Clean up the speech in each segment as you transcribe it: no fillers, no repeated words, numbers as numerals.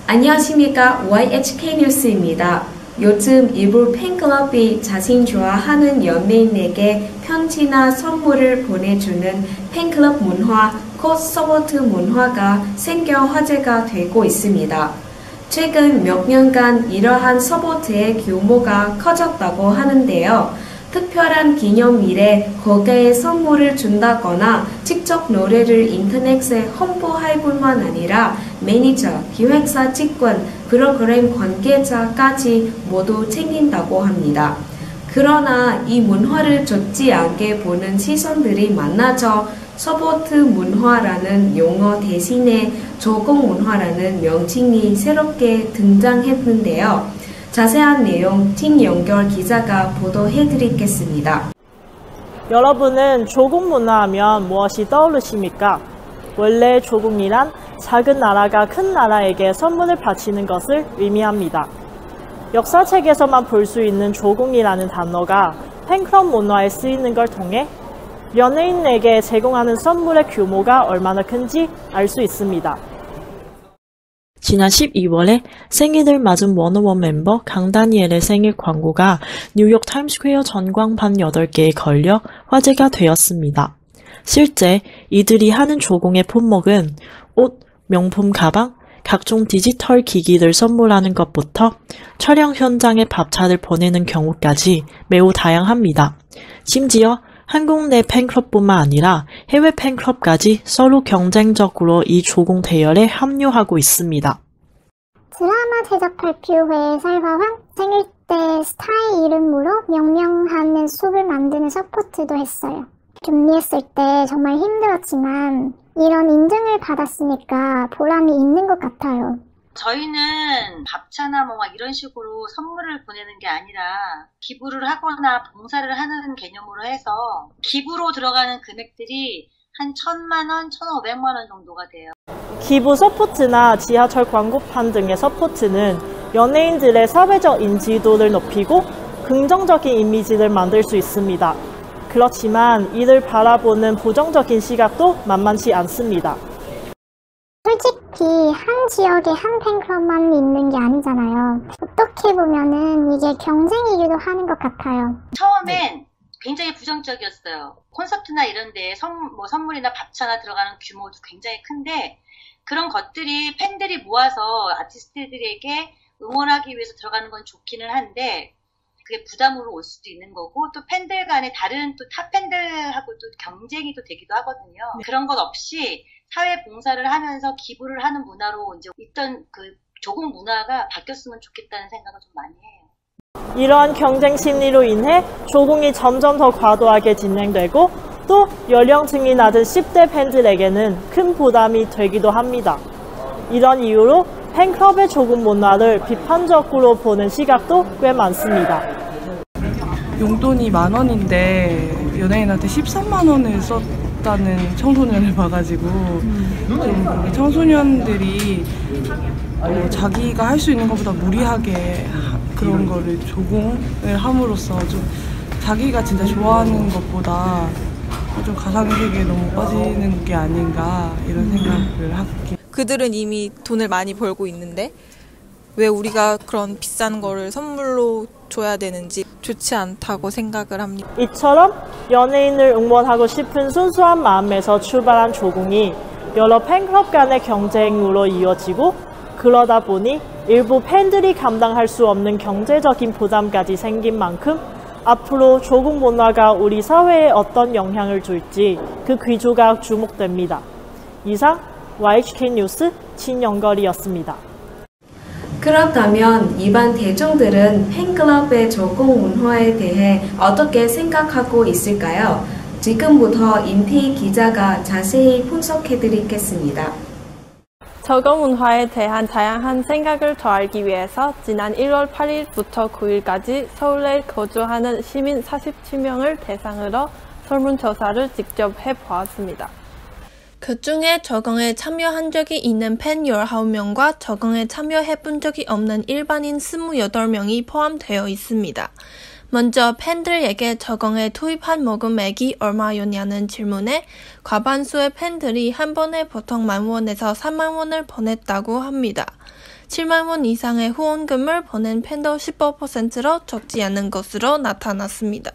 안녕하십니까. YHK 뉴스입니다. 요즘 일부 팬클럽이 자신 좋아하는 연예인에게 편지나 선물을 보내주는 팬클럽 문화, 곧 서포트 문화가 생겨 화제가 되고 있습니다. 최근 몇 년간 이러한 서포트의 규모가 커졌다고 하는데요. 특별한 기념일에 고가의 선물을 준다거나 직접 노래를 인터넷에 홍보할 뿐만 아니라 매니저, 기획사 직원, 프로그램 관계자까지 모두 챙긴다고 합니다. 그러나 이 문화를 좋지 않게 보는 시선들이 많아져 서포트 문화라는 용어 대신에 조공 문화라는 명칭이 새롭게 등장했는데요. 자세한 내용 팀 연결 기자가 보도해드리겠습니다. 여러분은 조공 문화하면 무엇이 떠오르십니까? 원래 조공이란 작은 나라가 큰 나라에게 선물을 바치는 것을 의미합니다. 역사책에서만 볼 수 있는 조공이라는 단어가 팬클럽 문화에 쓰이는 걸 통해 연예인에게 제공하는 선물의 규모가 얼마나 큰지 알 수 있습니다. 지난 12월에 생일을 맞은 워너원 멤버 강다니엘의 생일 광고가 뉴욕 타임스퀘어 전광판 8개에 걸려 화제가 되었습니다. 실제 이들이 하는 조공의 품목은 옷, 명품 가방, 각종 디지털 기기를 선물하는 것부터 촬영 현장에 밥차를 보내는 경우까지 매우 다양합니다. 심지어 한국 내 팬클럽뿐만 아니라 해외 팬클럽까지 서로 경쟁적으로 이 조공 대열에 합류하고 있습니다. 드라마 제작 발표회에 살가왕 생일 때 스타의 이름으로 명명하는 속을 만드는 서포트도 했어요. 준비했을 때 정말 힘들었지만 이런 인증을 받았으니까 보람이 있는 것 같아요. 저희는 밥차나 뭐 막 이런 식으로 선물을 보내는 게 아니라 기부를 하거나 봉사를 하는 개념으로 해서 기부로 들어가는 금액들이 한 1,000만 원, 1,500만 원 정도가 돼요. 기부 서포트나 지하철 광고판 등의 서포트는 연예인들의 사회적 인지도를 높이고 긍정적인 이미지를 만들 수 있습니다. 그렇지만 이를 바라보는 부정적인 시각도 만만치 않습니다. 솔직히 한 지역에 한 팬클럽만 있는 게 아니잖아요. 어떻게 보면은 이게 경쟁이기도 하는 것 같아요. 처음엔 굉장히 부정적이었어요. 콘서트나 이런 데에 선물이나 밥차나 들어가는 규모도 굉장히 큰데 그런 것들이 팬들이 모아서 아티스트들에게 응원하기 위해서 들어가는 건 좋기는 한데 그게 부담으로 올 수도 있는 거고 또 팬들 간에 다른 또 타 팬들하고도 경쟁이 또 되기도 하거든요. 그런 것 없이 사회 봉사를 하면서 기부를 하는 문화로 이제 있던 그 조공 문화가 바뀌었으면 좋겠다는 생각을 좀 많이 해요. 이러한 경쟁 심리로 인해 조공이 점점 더 과도하게 진행되고 또 연령층이 낮은 10대 팬들에게는 큰 부담이 되기도 합니다. 이런 이유로 팬클럽의 조공 문화를 비판적으로 보는 시각도 꽤 많습니다. 용돈이 10,000원인데 연예인한테 13만 원을 썼다는 청소년을 봐가지고 좀 청소년들이 자기가 할 수 있는 것보다 무리하게 그런 거를 조공을 함으로써 좀 자기가 진짜 좋아하는 것보다 좀 가상의 세계에 너무 빠지는 게 아닌가 이런 생각을 하게. 그들은 이미 돈을 많이 벌고 있는데 왜 우리가 그런 비싼 거를 선물로 줘야 되는지 좋지 않다고 생각을 합니다. 이처럼 연예인을 응원하고 싶은 순수한 마음에서 출발한 조공이 여러 팬클럽 간의 경쟁으로 이어지고 그러다 보니 일부 팬들이 감당할 수 없는 경제적인 부담까지 생긴 만큼 앞으로 조공 문화가 우리 사회에 어떤 영향을 줄지 그 귀조가 주목됩니다. 이상 YHK 뉴스 진영걸이었습니다. 그렇다면 일반 대중들은 팬클럽의 조공 문화에 대해 어떻게 생각하고 있을까요? 지금부터 임태희 기자가 자세히 분석해드리겠습니다. 조공 문화에 대한 다양한 생각을 더 알기 위해서 지난 1월 8일부터 9일까지 서울에 거주하는 시민 47명을 대상으로 설문조사를 직접 해보았습니다. 그 중에 조공에 참여한 적이 있는 팬 19명과 조공에 참여해본 적이 없는 일반인 28명이 포함되어 있습니다. 먼저 팬들에게 조공에 투입한 모금액이 얼마였냐는 질문에 과반수의 팬들이 한 번에 보통 10,000원에서 30,000원을 보냈다고 합니다. 7만 원 이상의 후원금을 보낸 팬도 15%로 적지 않은 것으로 나타났습니다.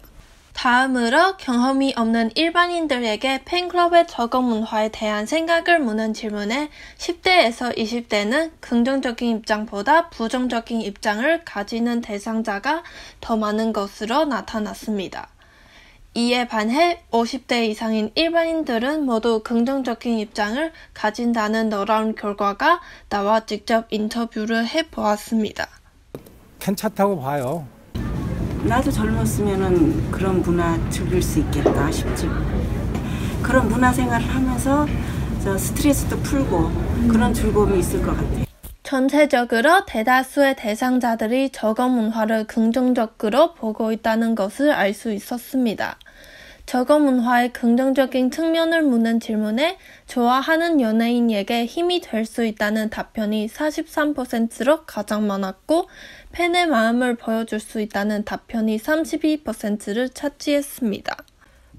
다음으로 경험이 없는 일반인들에게 팬클럽의 적응 문화에 대한 생각을 묻는 질문에 10대에서 20대는 긍정적인 입장보다 부정적인 입장을 가지는 대상자가 더 많은 것으로 나타났습니다. 이에 반해 50대 이상인 일반인들은 모두 긍정적인 입장을 가진다는 놀라운 결과가 나와 직접 인터뷰를 해보았습니다. 괜찮다고 봐요. 나도 젊었으면은 그런 문화 즐길 수 있겠다 싶지. 그런 문화 생활을 하면서 스트레스도 풀고 그런 즐거움이 있을 것 같아요. 전체적으로 대다수의 대상자들이 적응 문화를 긍정적으로 보고 있다는 것을 알 수 있었습니다. 적응 문화의 긍정적인 측면을 묻는 질문에 좋아하는 연예인에게 힘이 될 수 있다는 답변이 43%로 가장 많았고 팬의 마음을 보여줄 수 있다는 답변이 32%를 차지했습니다.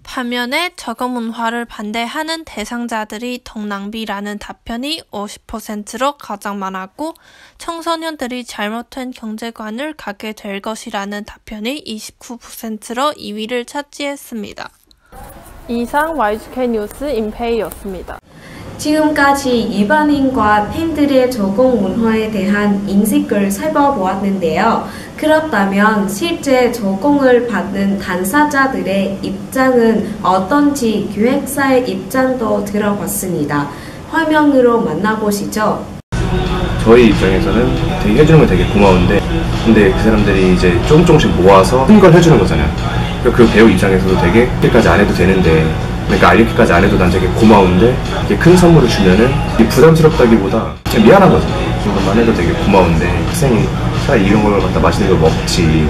반면에 적응 문화를 반대하는 대상자들이 돈 낭비라는 답변이 50%로 가장 많았고 청소년들이 잘못된 경제관을 갖게 될 것이라는 답변이 29%로 2위를 차지했습니다. 이상 YGK 뉴스 임페이였습니다. 지금까지 일반인과 팬들의 적응 문화에 대한 인식을 살펴보았는데요. 그렇다면 실제 적응을 받는 당사자들의 입장은 어떤지 기획사의 입장도 들어봤습니다. 화면으로 만나보시죠. 저희 입장에서는 되게 해주는 건 되게 고마운데 근데 그 사람들이 이제 조금씩 모아서 큰 걸 해주는 거잖아요. 그 배우 입장에서도 되게 이렇게까지 안 해도 되는데 그러니까 이렇게까지 안 해도 난 되게 고마운데 이렇게 큰 선물을 주면은 부담스럽다기보다 그냥 미안한 거죠. 이것만 해도 되게 고마운데 학생이 차라리 이런 걸 갖다 맛있는 걸 먹지.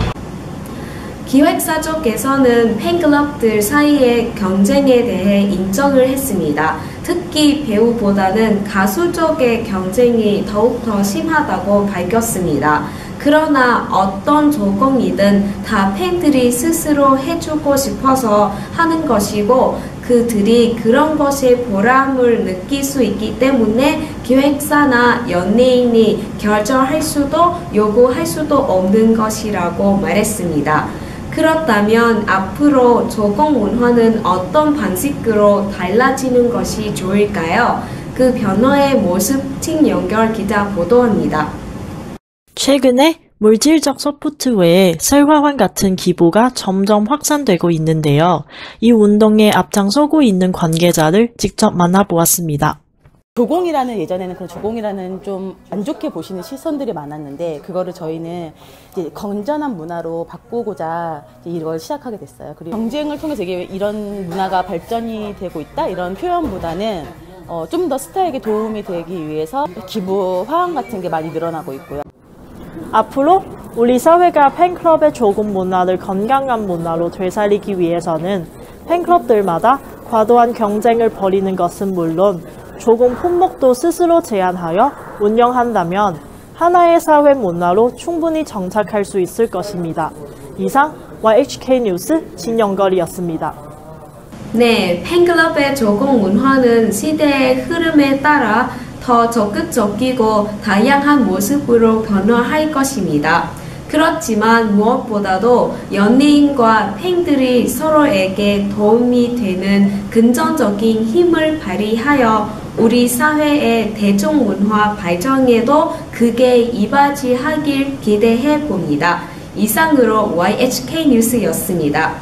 기획사 쪽에서는 팬클럽들 사이의 경쟁에 대해 인정을 했습니다. 특히 배우보다는 가수 쪽의 경쟁이 더욱더 심하다고 밝혔습니다. 그러나 어떤 적응이든 다 팬들이 스스로 해주고 싶어서 하는 것이고 그들이 그런 것에 보람을 느낄 수 있기 때문에 기획사나 연예인이 결정할 수도 요구할 수도 없는 것이라고 말했습니다. 그렇다면 앞으로 적응 문화는 어떤 방식으로 달라지는 것이 좋을까요? 그 변화의 모습 팀 연결 기자 보도합니다. 최근에 물질적 서포트 외에 설화환 같은 기부가 점점 확산되고 있는데요. 이 운동에 앞장서고 있는 관계자를 직접 만나보았습니다. 조공이라는 예전에는 그 조공이라는 좀 안 좋게 보시는 시선들이 많았는데 그거를 저희는 이제 건전한 문화로 바꾸고자 이걸 시작하게 됐어요. 그리고 경쟁을 통해서 이게 이런 문화가 발전이 되고 있다 이런 표현보다는 좀 더 스타에게 도움이 되기 위해서 기부 화환 같은 게 많이 늘어나고 있고요. 앞으로 우리 사회가 팬클럽의 적응 문화를 건강한 문화로 되살리기 위해서는 팬클럽들마다 과도한 경쟁을 벌이는 것은 물론 적응 품목도 스스로 제한하여 운영한다면 하나의 사회 문화로 충분히 정착할 수 있을 것입니다. 이상 YHK 뉴스 진영걸이었습니다. 네, 팬클럽의 적응 문화는 시대의 흐름에 따라 더 적극적이고 다양한 모습으로 변화할 것입니다. 그렇지만 무엇보다도 연예인과 팬들이 서로에게 도움이 되는 긍정적인 힘을 발휘하여 우리 사회의 대중문화 발전에도 크게 이바지하길 기대해 봅니다. 이상으로 YHK 뉴스였습니다.